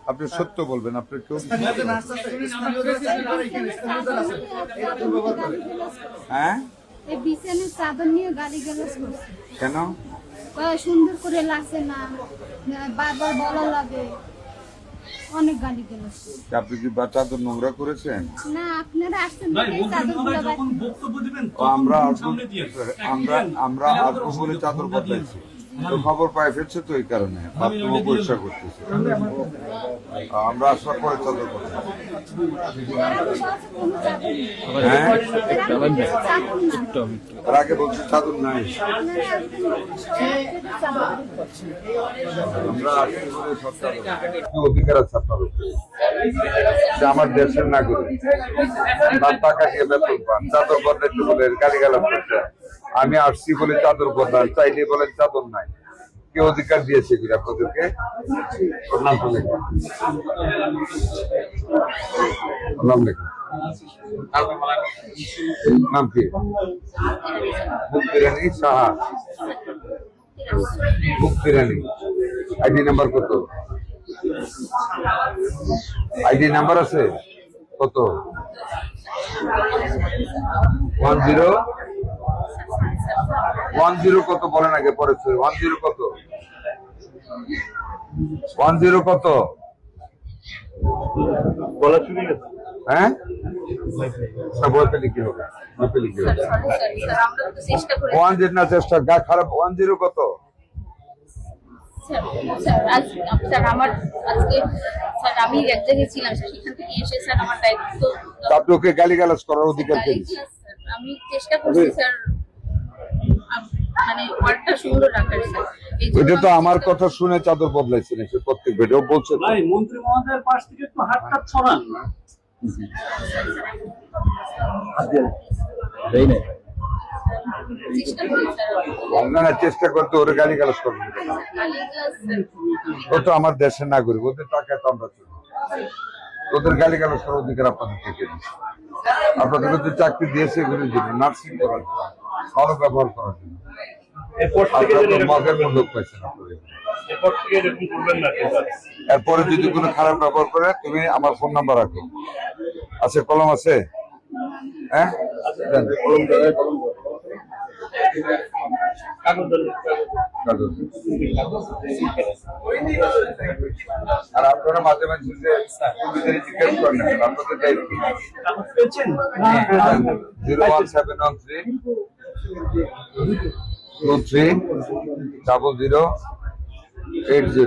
আপনি সত্য বলবেন, আপনার কেউ হ্যাঁ এই বিছানার চাদর নিয়ে গালিগালাজ করছে। কেন? সুন্দর করে লাগছে না, বারবার বলা লাগে, অনেক গালিগালাজ। আপনি কি চাদর নোংরা করেছেন? না, আপনারা আসছেন দেখে চাদরগুলো আমরা আমরা আসবো বলে চাদর বদলাইছি, তো খবর পাই ফেলছে, তো এই কারণে বাথরুমও পরিষ্কার করতেছে। আমরা আসার পরে চাদর বদলাইছি। হ্যাঁ, তার আগে বলছি চাদর নাই। আমরা আসি বলে সব চাদর, অধিকার আছে আপনার উপরে। যে আমার দেশের নাগরিক, তার টাকা দিয়ে বেতন পান, চাদর বদলাইতে বলে গালিগালাজ করছে। আমি আসছি বলে চাদর বদলান, চাইলে বলেন চাদর নাই। কে অধিকার দিয়েছে কিনা আপনাদেরকে? নাম তো লেখা, নাম লেখা, নাম কি? মুক্তি রানী সাহা, মুক্তি রানী। আইডি নাম্বার কত? আইডি নাম্বার আছে কত? 10 কত বলেন আগে, পরে 10 কত? 10 কত বলা শুনে গেছে? হ্যাঁ, বলতে লিখি হবে, বলতে লিখি হবে। 10 না, চেষ্টা গা খারাপ। 10 কত? আমি এক জায়গায় ছিলাম, সেখান থেকে এসে স্যার আমার দায়িত্ব। আপনাকে গালিগালাজ করার অধিকার কে দিয়েছে? আমি চেষ্টা করছি স্যার, মানে ওয়ার্ডটা সুন্দর রাখার স্যার। এটা তো আমার কথা শুনে চাদর বদলাইছেন এসে প্রত্যেক ভিডিও বলছে। ভাই, মন্ত্রী মহোদয়ের পাশ থেকে একটু হাতটা ছড়ান না। আপনারা চেষ্টা করতে ওরে গালিগালাজ করবেন। ও তো আমার দেশের নাগরিক, ওদের টাকা তো আমরা চলি। ওদের গালিগালাজ করার অধিকার আপনাদের থেকে দিচ্ছে। আপনাদেরকে যে চাকরি দিয়েছে এগুলোর জন্য, নার্সিং করার জন্য, ভালো ব্যবহার করার জন্য। মগের লোক পাইছেন আপনাদের। এরপরে যদি কোনো খারাপ ব্যবহার করে, তুমি আমার ফোন নাম্বার রাখো। আছে, কলম আছে? হ্যাঁ, আর আপনারা মাঝে মাঝে জিজ্ঞেস করেন আপনাদের দায়িত্ব। 01713230080।